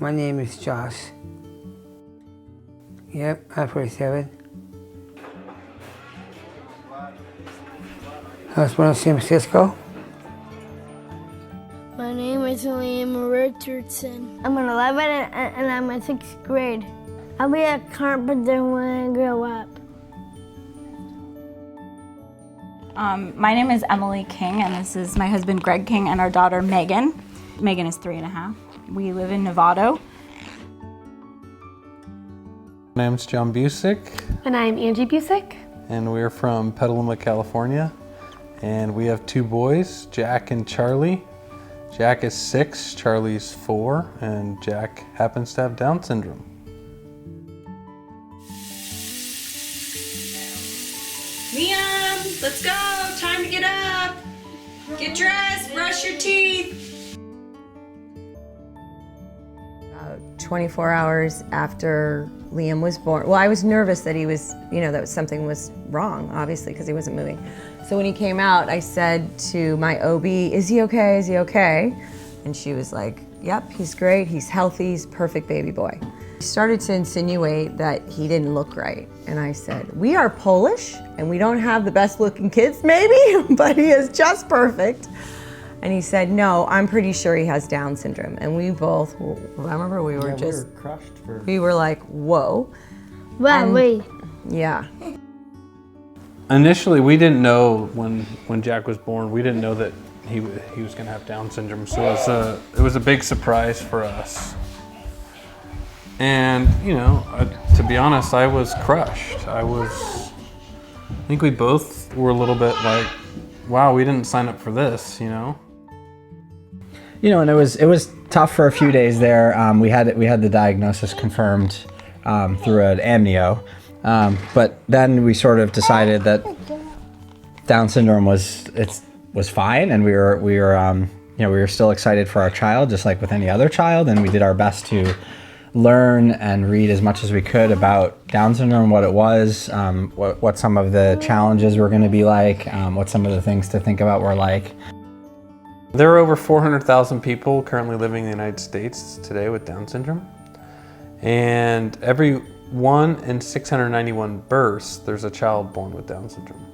My name is Josh. Yep, I'm 47. I was born in San Francisco. My name is Liam Richardson. I'm 11 and I'm in 6th grade. I'll be a carpenter when I grow up. My name is Emily King, and this is my husband Greg King and our daughter Megan. Megan is 3.5. We live in Novato. My name's John Busick. And I'm Angie Busick. And we're from Petaluma, California. And we have 2 boys, Jack and Charlie. Jack is 6, Charlie's 4, and Jack happens to have Down syndrome. Liam, let's go. Time to get up. Get dressed, brush your teeth. 24 hours after Liam was born. Well, I was nervous that he was, that something was wrong, obviously, because he wasn't moving. So when he came out, I said to my OB, is he okay, is he okay? And she was like, yep, he's great, he's healthy, he's a perfect baby boy. He started to insinuate that he didn't look right. And I said, we are Polish, and we don't have the best looking kids, maybe, but he is just perfect. And he said, no, I'm pretty sure he has Down syndrome. And we both, I remember we were we were crushed for... We were like, whoa. Well, wait. Yeah. Initially, we didn't know when Jack was born, we didn't know that he was going to have Down syndrome. So it was a big surprise for us. And, to be honest, I was crushed. I think we both were a little bit like, wow, we didn't sign up for this, and it was tough for a few days there. We had the diagnosis confirmed through an amnio, but then we sort of decided that Down syndrome was fine, and we were still excited for our child, just like with any other child, and we did our best to learn and read as much as we could about Down syndrome, what it was, what some of the challenges were going to be like, what some of the things to think about were like. There are over 400,000 people currently living in the United States today with Down syndrome. And every 1 in 691 births, there's a child born with Down syndrome.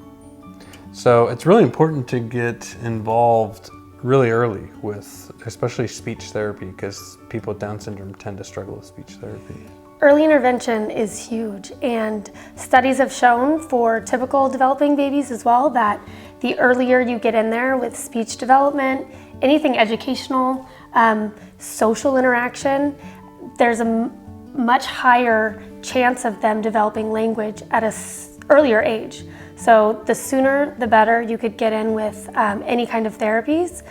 So it's really important to get involved really early with especially speech therapy, because people with Down syndrome tend to struggle with speech therapy. Early intervention is huge, and studies have shown for typical developing babies as well that the earlier you get in there with speech development, anything educational, social interaction, there's a much higher chance of them developing language at an earlier age. So the sooner the better you could get in with any kind of therapies.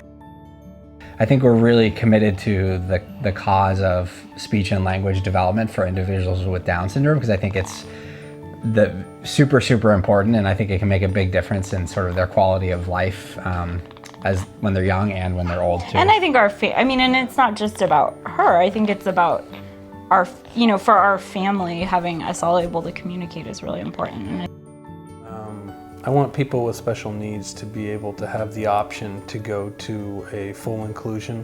I think we're really committed to the cause of speech and language development for individuals with Down syndrome, because I think it's super, super important, and I think it can make a big difference in sort of their quality of life as when they're young and when they're old too. And I think and it's not just about her. I think it's about for our family, having us all able to communicate is really important. I want people with special needs to be able to have the option to go to a full inclusion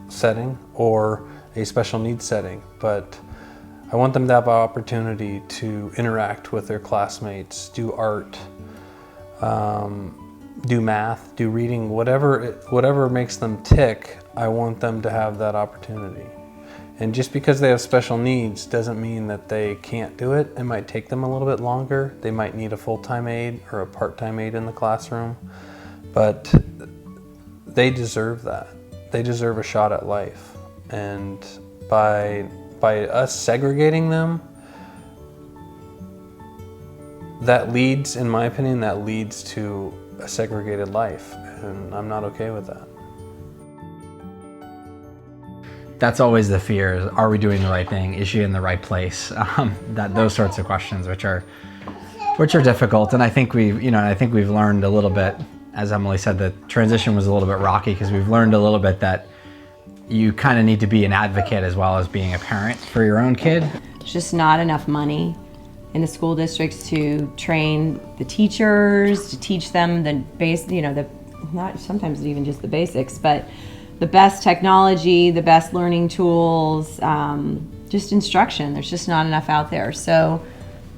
setting or a special needs setting, but I want them to have an opportunity to interact with their classmates, do art, do math, do reading, whatever makes them tick. I want them to have that opportunity. And just because they have special needs doesn't mean that they can't do it. It might take them a little bit longer. They might need a full-time aide or a part-time aide in the classroom, but they deserve that. They deserve a shot at life. And by us segregating them, that leads, in my opinion, to a segregated life, and I'm not okay with that. That's always the fear, is, are we doing the right thing? Is she in the right place? Those sorts of questions, which are difficult. And I think we've learned a little bit, as Emily said, the transition was a little bit rocky, because we've learned a little bit that you kind of need to be an advocate as well as being a parent for your own kid. There's just not enough money in the school districts to train the teachers, to teach them the not sometimes even just the basics, but the best technology, the best learning tools, just instruction. There's just not enough out there. So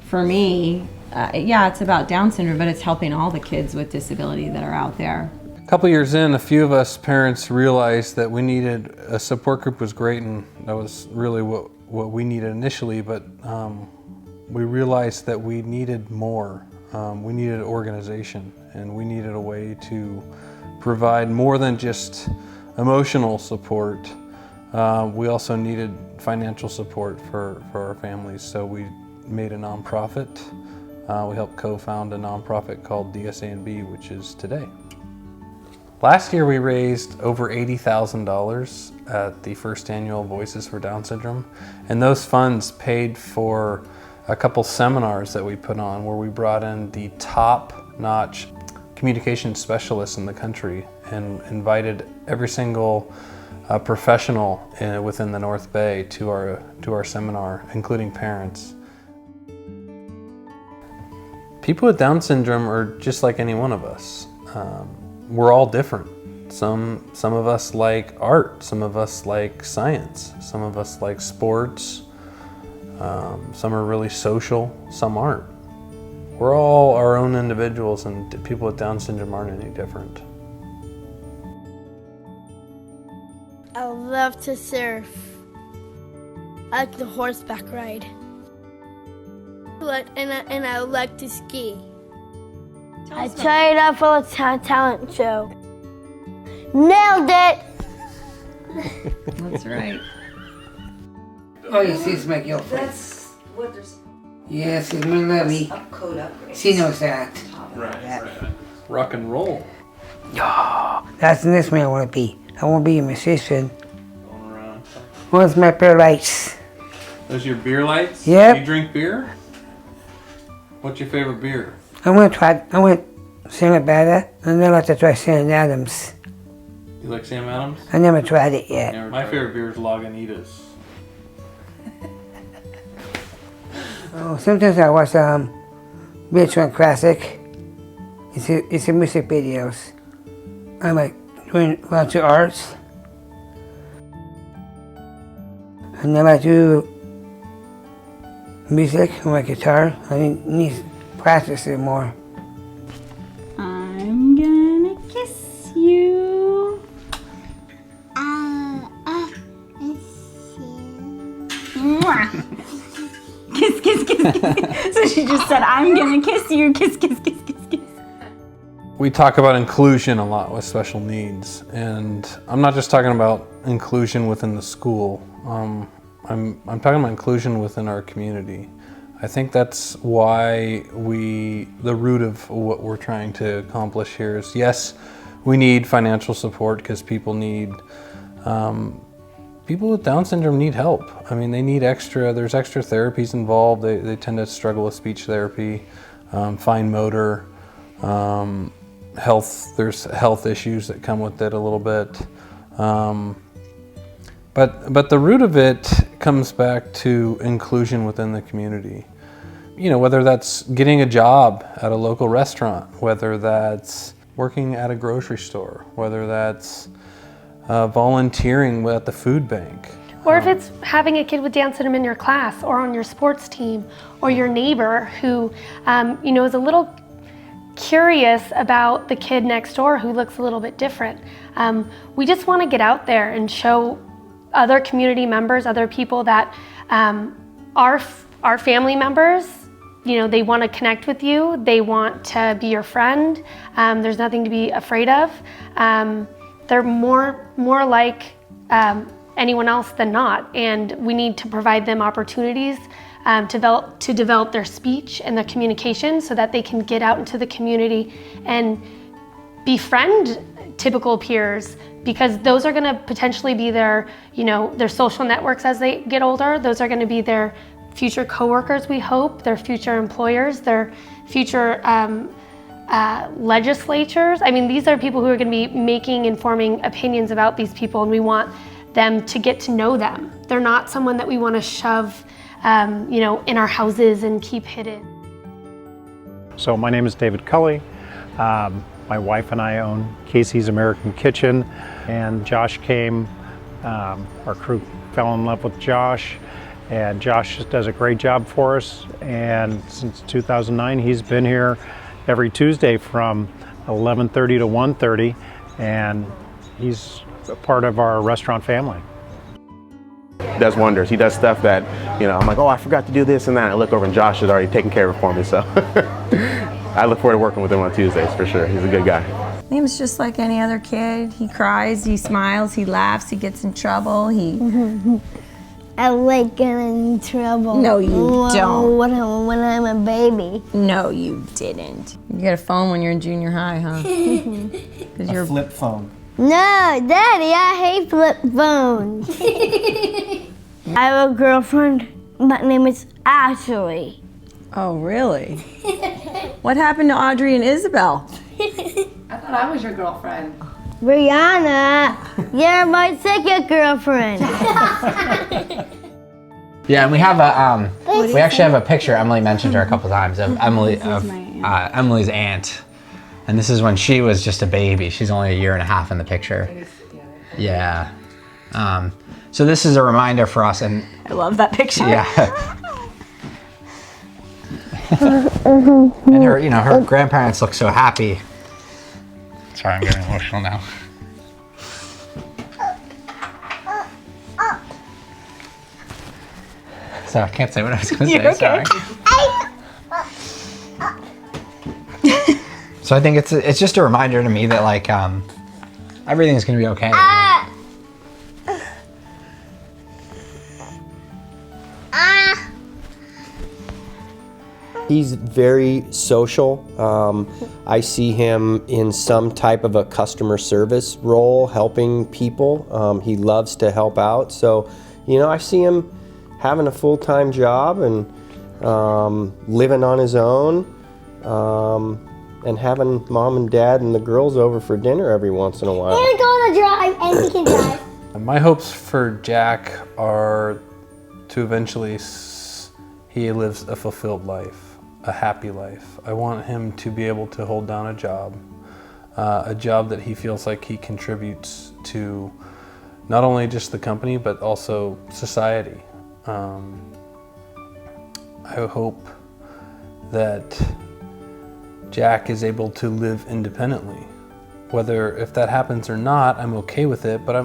for me, yeah, it's about Down syndrome, but it's helping all the kids with disability that are out there. A couple years in, a few of us parents realized that we needed a support group. Was great, and that was really what we needed initially, but we realized that we needed more. We needed organization, and we needed a way to provide more than just emotional support. We also needed financial support for our families, so we made a nonprofit. We helped co-found a nonprofit called DSA&B, which is today. Last year we raised over $80,000 at the first annual Voices for Down Syndrome, and those funds paid for a couple seminars that we put on where we brought in the top-notch communication specialists in the country and invited every single professional within the North Bay to our seminar, including parents. People with Down syndrome are just like any one of us. We're all different. Some of us like art, some of us like science, some of us like sports, some are really social, some aren't. We're all our own individuals, and people with Down syndrome aren't any different. I love to surf. I like the horseback ride. And I like to ski. I tried out for a talent show. Nailed it! That's right. All you see is my girlfriend. That's what there's Yes, it's my lovey. code upgrades. She knows that. Right. Rock and roll. Oh, that's the next man I want to be. I want to be a musician. Going around. What's my pair of lights? Those your beer lights? Yep. You drink beer? What's your favorite beer? I went Santa Barbara, and I'd like to try Sam Adams. You like Sam Adams? I never tried it yet. My favorite beer is Lagunitas. Oh, sometimes I watch VH1 Classic. It's a music videos. I like doing lots of arts. And then I do music on my guitar. I need to practice it more. I'm gonna kiss you. Mwah. Kiss, kiss, kiss, kiss. So she just said, I'm gonna kiss you. Kiss, kiss, kiss, kiss, kiss. We talk about inclusion a lot with special needs, and I'm not just talking about inclusion within the school. I'm talking about inclusion within our community. I think that's why the root of what we're trying to accomplish here is, yes, we need financial support because people with Down syndrome need help. I mean, they need there's extra therapies involved. They tend to struggle with speech therapy, fine motor, there's health issues that come with it a little bit. But the root of it comes back to inclusion within the community. You know, whether that's getting a job at a local restaurant, whether that's working at a grocery store, whether that's volunteering at the food bank. Or if it's having a kid with Down syndrome in your class or on your sports team, or your neighbor who is a little curious about the kid next door who looks a little bit different. We just want to get out there and show other community members, other people that are family members. You know, they want to connect with you. They want to be your friend. There's nothing to be afraid of. They're more like anyone else than not, and we need to provide them opportunities to develop their speech and their communication so that they can get out into the community and befriend typical peers, because those are going to potentially be their social networks as they get older. Those are going to be their future coworkers, we hope, their future employers, their future legislatures. I mean, these are people who are going to be making and forming opinions about these people, and we want them to get to know them. They're not someone that we want to shove in our houses and keep hidden. So my name is David Cully. My wife and I own Casey's American Kitchen, and Josh came. Our crew fell in love with Josh, and Josh just does a great job for us. And since 2009, he's been here every Tuesday from 11:30 to 1:30, and he's a part of our restaurant family. He does wonders. He does stuff that, you know, I'm like, oh, I forgot to do this and that. I look over and Josh is already taking care of it for me, so I look forward to working with him on Tuesdays for sure. He's a good guy. Liam's just like any other kid. He cries, he smiles, he laughs, he gets in trouble, I like getting in trouble. No, you don't. When I'm a baby. No, you didn't. You get a phone when you're in junior high, huh? Because you're A flip phone. No, Daddy, I hate flip phones. I have a girlfriend. My name is Ashley. Oh, really? What happened to Audrey and Isabel? I thought I was your girlfriend. Brianna, you're my second girlfriend. Yeah, and we have a we actually have a picture. Emily mentioned her a couple times of Emily's aunt, and this is when she was just a baby. She's only 1.5 years in the picture. Yeah. So this is a reminder for us, and I love that picture. yeah. And her, you know, her grandparents look so happy. Sorry, I'm getting emotional now. So I can't say what I was going to say. Okay. Sorry. So I think it's just a reminder to me that like everything's going to be okay. He's very social. I see him in some type of a customer service role, helping people. He loves to help out. So, you know, I see him having a full-time job and living on his own, and having mom and dad and the girls over for dinner every once in a while. We're gonna drive and we can drive. My hopes for Jack are to eventually he lives a fulfilled life, a happy life. I want him to be able to hold down a job that he feels like he contributes to not only just the company but also society. I hope that Jack is able to live independently. Whether if that happens or not, I'm okay with it. But I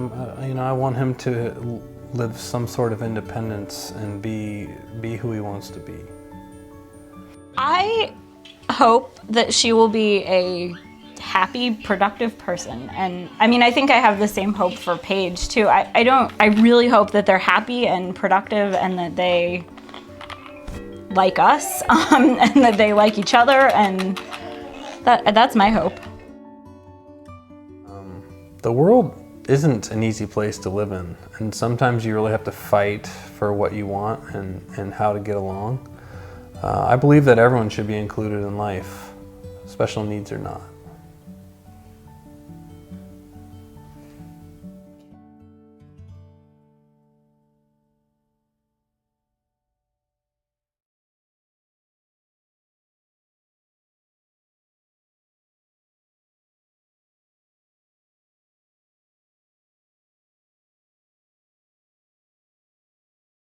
want him to live some sort of independence and be who he wants to be. I hope that she will be a happy, productive person. And I mean, I think I have the same hope for Paige too. I really hope that they're happy and productive and that they like us and that they like each other, and that's my hope. The world isn't an easy place to live in, and sometimes you really have to fight for what you want and how to get along. I believe that everyone should be included in life, special needs or not.